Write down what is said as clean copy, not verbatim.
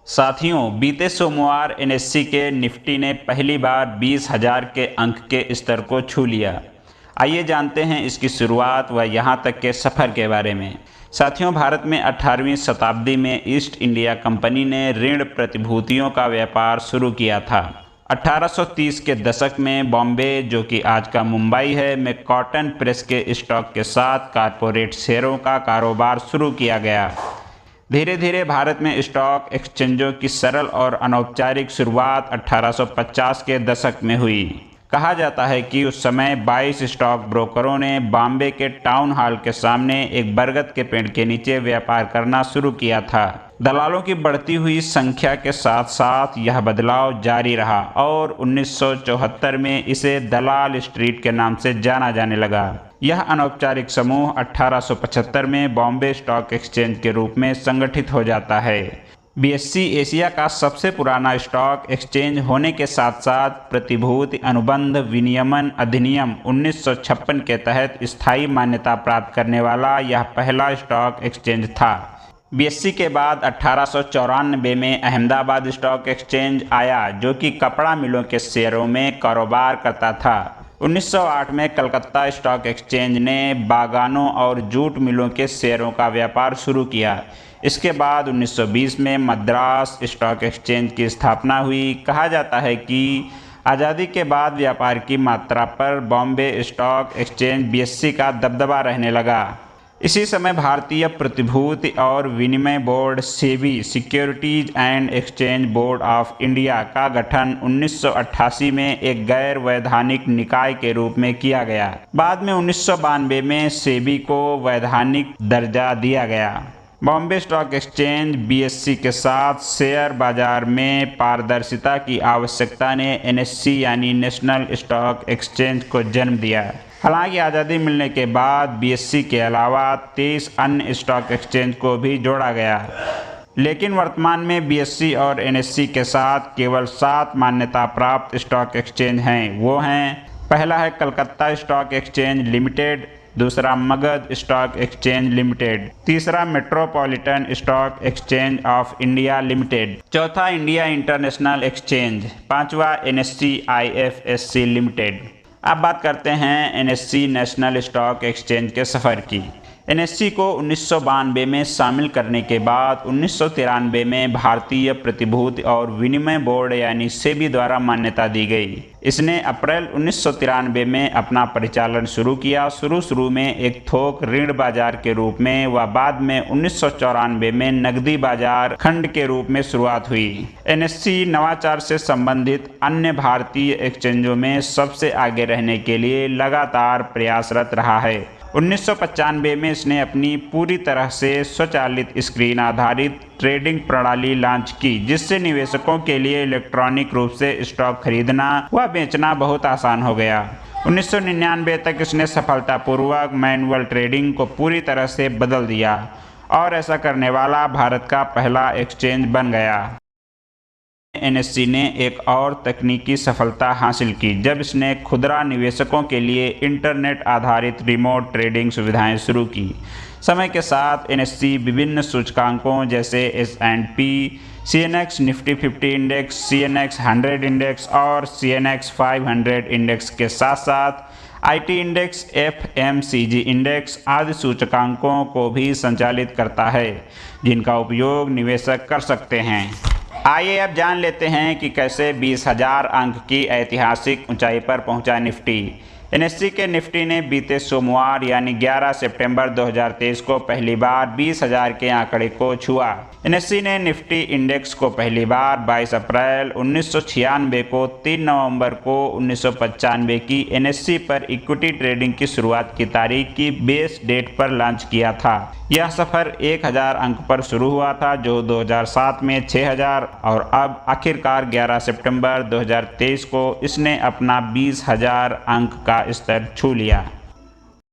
साथियों, बीते सोमवार एनएससी के निफ्टी ने पहली बार 20,000 के अंक के स्तर को छू लिया। आइए जानते हैं इसकी शुरुआत व यहां तक के सफ़र के बारे में। साथियों, भारत में 18वीं शताब्दी में ईस्ट इंडिया कंपनी ने ऋण प्रतिभूतियों का व्यापार शुरू किया था। 1830 के दशक में बॉम्बे, जो कि आज का मुंबई है, में कॉटन प्रेस के स्टॉक के साथ कॉरपोरेट शेयरों का कारोबार शुरू किया गया। धीरे धीरे भारत में स्टॉक एक्सचेंजों की सरल और अनौपचारिक शुरुआत 1850 के दशक में हुई। कहा जाता है कि उस समय 22 स्टॉक ब्रोकरों ने बॉम्बे के टाउन हॉल के सामने एक बरगद के पेड़ के नीचे व्यापार करना शुरू किया था। दलालों की बढ़ती हुई संख्या के साथ साथ यह बदलाव जारी रहा और 1974 में इसे दलाल स्ट्रीट के नाम से जाना जाने लगा। यह अनौपचारिक समूह 1875 में बॉम्बे स्टॉक एक्सचेंज के रूप में संगठित हो जाता है। बीएससी एशिया का सबसे पुराना स्टॉक एक्सचेंज होने के साथ साथ प्रतिभूति अनुबंध विनियमन अधिनियम 1956 के तहत स्थायी मान्यता प्राप्त करने वाला यह पहला स्टॉक एक्सचेंज था। बीएससी के बाद 1894 में अहमदाबाद स्टॉक एक्सचेंज आया, जो कि कपड़ा मिलों के शेयरों में कारोबार करता था। 1908 में कलकत्ता स्टॉक एक्सचेंज ने बागानों और जूट मिलों के शेयरों का व्यापार शुरू किया। इसके बाद 1920 में मद्रास स्टॉक एक्सचेंज की स्थापना हुई। कहा जाता है कि आज़ादी के बाद व्यापार की मात्रा पर बॉम्बे स्टॉक एक्सचेंज बीएससी का दबदबा रहने लगा। इसी समय भारतीय प्रतिभूति और विनिमय board SEBI securities and exchange board of India का गठन 1988 में एक गैर वैधानिक निकाय के रूप में किया गया। बाद में 1992 में सेबी को वैधानिक दर्जा दिया गया। बॉम्बे स्टॉक एक्सचेंज बीएससी के साथ शेयर बाजार में पारदर्शिता की आवश्यकता ने एनएससी यानी नेशनल स्टॉक एक्सचेंज को जन्म दिया। हालांकि आज़ादी मिलने के बाद बीएससी के अलावा 23 अन्य स्टॉक एक्सचेंज को भी जोड़ा गया, लेकिन वर्तमान में बीएससी और एनएससी के साथ केवल 7 मान्यता प्राप्त स्टॉक एक्सचेंज हैं। वो हैं, पहला है कलकत्ता स्टॉक एक्सचेंज लिमिटेड, दूसरा मगध स्टॉक एक्सचेंज लिमिटेड, तीसरा metropolitan stock exchange of India limited, चौथा इंडिया इंटरनेशनल एक्सचेंज, पांचवा एनएससी आईएफएससी लिमिटेड। अब बात करते हैं एनएससी नेशनल स्टॉक एक्सचेंज के सफ़र की। एनएससी को 1992 में शामिल करने के बाद 1993 में भारतीय प्रतिभूति और विनिमय बोर्ड यानी सेबी द्वारा मान्यता दी गई। इसने अप्रैल 1993 में अपना परिचालन शुरू किया। शुरू में एक थोक ऋण बाजार के रूप में व बाद में 1994 में नकदी बाजार खंड के रूप में शुरुआत हुई। एनएससी नवाचार से संबंधित अन्य भारतीय एक्सचेंजों में सबसे आगे रहने के लिए लगातार प्रयासरत रहा है। 1995 में इसने अपनी पूरी तरह से स्वचालित स्क्रीन आधारित ट्रेडिंग प्रणाली लॉन्च की, जिससे निवेशकों के लिए इलेक्ट्रॉनिक रूप से स्टॉक खरीदना व बेचना बहुत आसान हो गया। 1999 तक इसने सफलतापूर्वक मैनुअल ट्रेडिंग को पूरी तरह से बदल दिया और ऐसा करने वाला भारत का पहला एक्सचेंज बन गया। एनएससी ने एक और तकनीकी सफलता हासिल की जब इसने खुदरा निवेशकों के लिए इंटरनेट आधारित रिमोट ट्रेडिंग सुविधाएं शुरू की। समय के साथ एनएससी विभिन्न सूचकांकों जैसे S&P, CNX Nifty 50 index, CNX 100 index और सीएनएक्स 500 इंडेक्स के साथ साथ आईटी इंडेक्स, एफएमसीजी इंडेक्स आदि सूचकांकों को भी संचालित करता है, जिनका उपयोग निवेशक कर सकते हैं। आइए अब जान लेते हैं कि कैसे 20,000 अंक की ऐतिहासिक ऊंचाई पर पहुंचा निफ्टी। एनएससी के निफ्टी ने बीते सोमवार यानी 11 सितंबर 2023 को पहली बार 20,000 के आंकड़े को छुआ। एनएससी ने निफ्टी इंडेक्स को पहली बार 22 अप्रैल 1996 को 3 नवंबर को 1995 की एनएससी पर इक्विटी ट्रेडिंग की शुरुआत की तारीख की बेस डेट पर लॉन्च किया था। यह सफ़र 1000 अंक पर शुरू हुआ था, जो 2007 में 6000 और अब आखिरकार 11 सितंबर 2023 को इसने अपना 20,000 अंक का स्तर छू लिया।